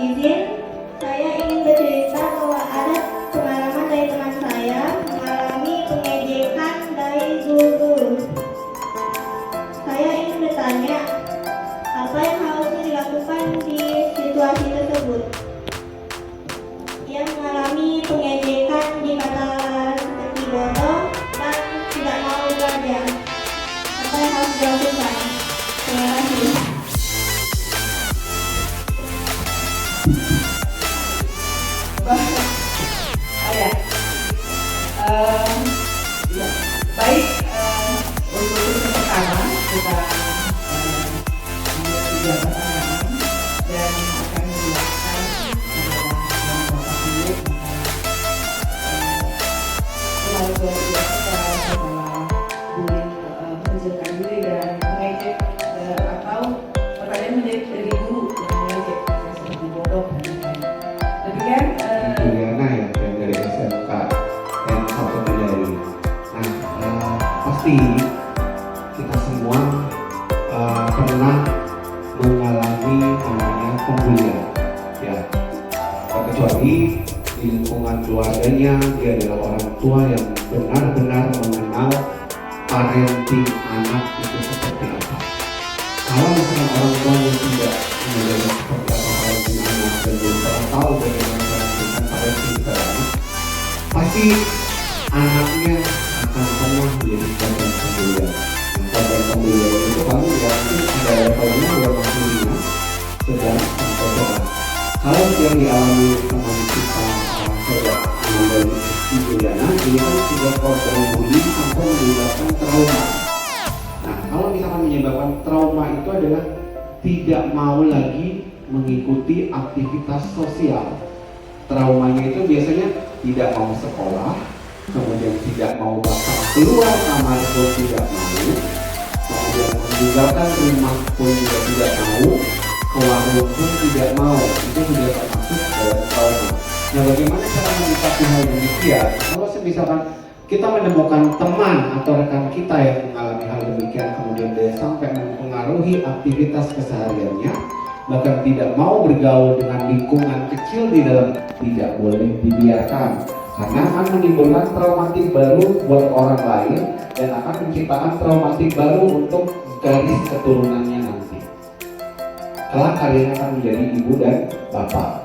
izin, saya ingin bercerita bahwa ada pengalaman dari teman saya mengalami pengejekan dari guru. Saya ingin bertanya, apa yang harusnya dilakukan di situasi tersebut? Ia mengalami pengejekan dikata seperti bodoh dan tidak mau belajar. Apa yang harus dilakukan? Terima kasih. Ya. Ya. Baik, untuk yang pertama kita tiga pertanyaan dan akan menjelaskan adalah beberapa menit selalu luar biasa setelah bullying menunjukkan diri dan mengejek atau pertanyaan menjadi dari guru yang mengejek seperti bodoh dan lain-lain. Demikian Juliana ya, yang dari SMK yang satu dari. Nah, pasti kita semua pernah mengalami namanya pembulian, ya. Kecuali di lingkungan keluarganya dia adalah orang tua yang benar-benar mengenal parenting anak itu seperti apa. Kalau misalkan orang tua yang tidak mengenal seperti apa parenting anak dan belum pernah tahu bagaimana melakukan parenting ke anak, pasti anaknya akan pernah menjadi korban pembulian. Korban pembulian itu kan yang ada levelnya yang masih ringan, sedang sampai berat. Kalau yang dialami teman kita saudara mengalami Juliana, ini kan sudah korban bullying sampai menyebabkan trauma. Nah, kalau misalkan menyebabkan trauma itu adalah tidak mau lagi mengikuti aktivitas sosial. Traumanya itu biasanya tidak mau sekolah, kemudian tidak mau bahkan keluar kamar pun tidak mau, kemudian meninggalkan rumah pun juga tidak mau, ke warung pun tidak mau. Itu sudah termasuk dalam trauma. Nah, bagaimana cara menyikapi hal demikian? Kalau misalkan kita menemukan teman atau rekan kita yang mengalami hal demikian, kemudian dia sampai mempengaruhi aktivitas kesehariannya, bahkan tidak mau bergaul dengan lingkungan kecil di dalam, tidak boleh dibiarkan, karena akan menimbulkan traumatik baru buat orang lain dan akan menciptakan traumatik baru untuk garis keturunannya nanti. Kelak kalian akan menjadi ibu dan bapak,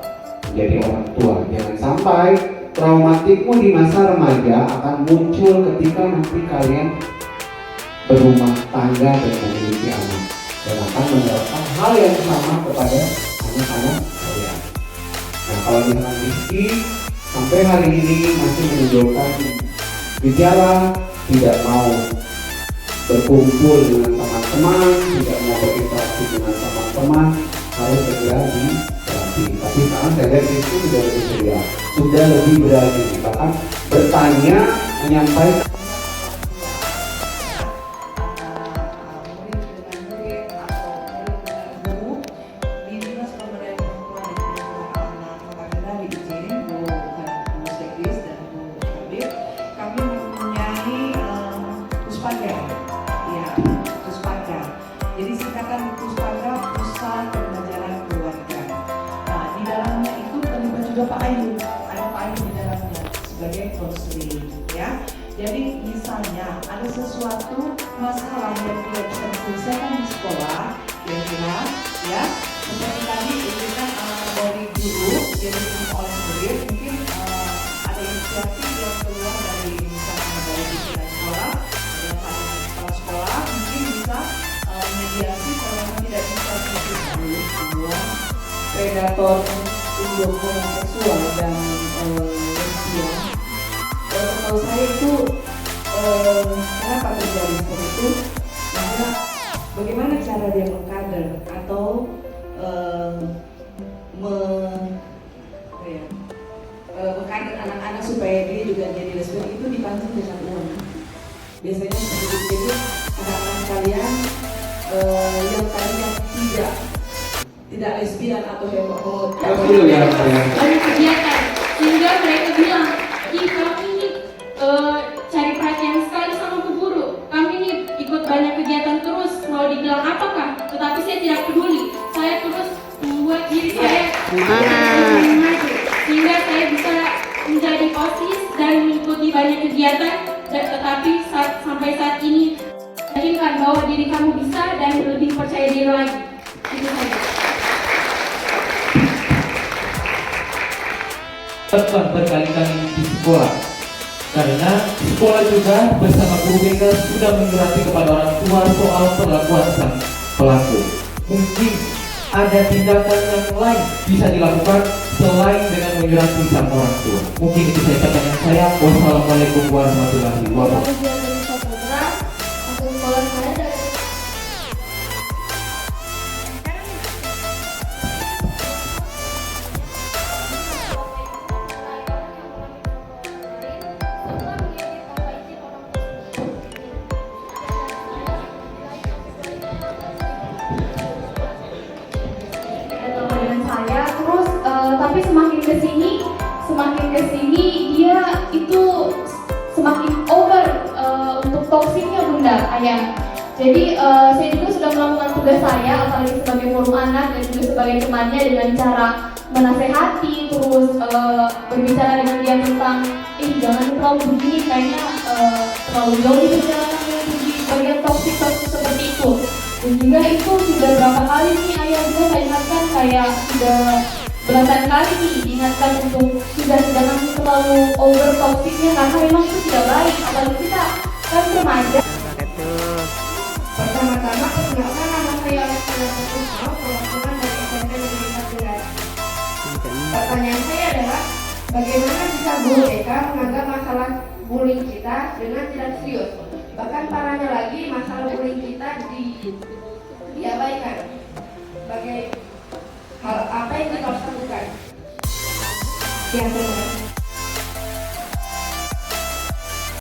menjadi orang tua. Jangan sampai traumatikmu di masa remaja akan muncul ketika nanti kalian berumah tangga dan memiliki anak, dan akan menerapkan hal yang sama kepada anak-anak kalian. Nah, kalau misalkan Rizky sampai hari ini masih menunjukkan gejala tidak mau berkumpul dengan teman-teman, tidak mau berinteraksi dengan teman-teman, harus segera diterapi. Tapi sekarang saya lihat Rizky sudah lebih ceria, sudah lebih berani, bahkan bertanya, menyampaikan Jadi singkatan Puspaga, Pusat Pembelajaran Keluarga. Nah, di dalamnya itu terlibat juga Pak Ayu. Ada Pak Ayu di dalamnya sebagai konseling, ya. Jadi misalnya ada sesuatu masalah yang tidak bisa diselesaikan di sekolah, kira-kira, ya. Seperti tadi itu kan dari guru yang dipimpin oleh murid, mungkin ada inisiatif yang keluar dari misalnya dari pimpinan sekolah, dari kepala sekolah, mungkin bisa mediasi kalau tidak bisa semua predator untuk homoseksual dan lesbian. Kalau saya itu kenapa terjadi seperti itu? Karena bagaimana cara dia mengkader atau mengkader anak-anak supaya dia juga jadi lesbian, itu dipancing dengan uang. Biasanya seperti itu. Jadi anak-anak kalian yang tadinya tidak lesbian atau homo banyak kegiatan sehingga mereka bilang, ih kami ini cari perhatian sekali sama Bu Guru, kami ini ikut banyak kegiatan terus, mau dibilang apakah, tetapi saya tidak peduli, saya terus membuat diri saya banyak kegiatan, tetapi sampai saat ini yakinkan bahwa diri kamu bisa dan lebih percaya diri lagi. Itu saja. Tepat berkali-kali di sekolah, karena sekolah juga bersama guru BK sudah menyurati kepada orang tua soal perlakuan sang pelaku. Mungkin ada tindakan yang lain bisa dilakukan selain dengan menyurati sang orang tua. Mungkin itu saja pertanyaan saya. Wassalamualaikum warahmatullahi wabarakatuh. Dengan saya terus tapi semakin kesini dia itu semakin over untuk toksiknya bunda ayah. Jadi saya juga sudah melakukan tugas saya, apalagi sebagai forum anak dan juga sebagai temannya, dengan cara menasehati, terus berbicara dengan dia tentang jangan terlalu begini, kayaknya terlalu jauh di perjalanan di bagian toksik seperti itu. Dan juga itu sudah berapa kali nih ayah juga saya ingatkan, kayak sudah belasan kali nih diingatkan untuk jangan terlalu over toksiknya, karena memang itu tidak baik, apalagi kita kan remaja. Pertama-tama perkenalkan, nama saya Alexandra Puspa, perwakilan dari SMP Negeri 14. Pertanyaan saya adalah, bagaimana bisa guru BK menganggap masalah bullying kita dengan tidak serius? Bahkan parahnya lagi, masalah bullying kita diabaikan. Hal apa yang kita harus lakukan? Yang terima kasih.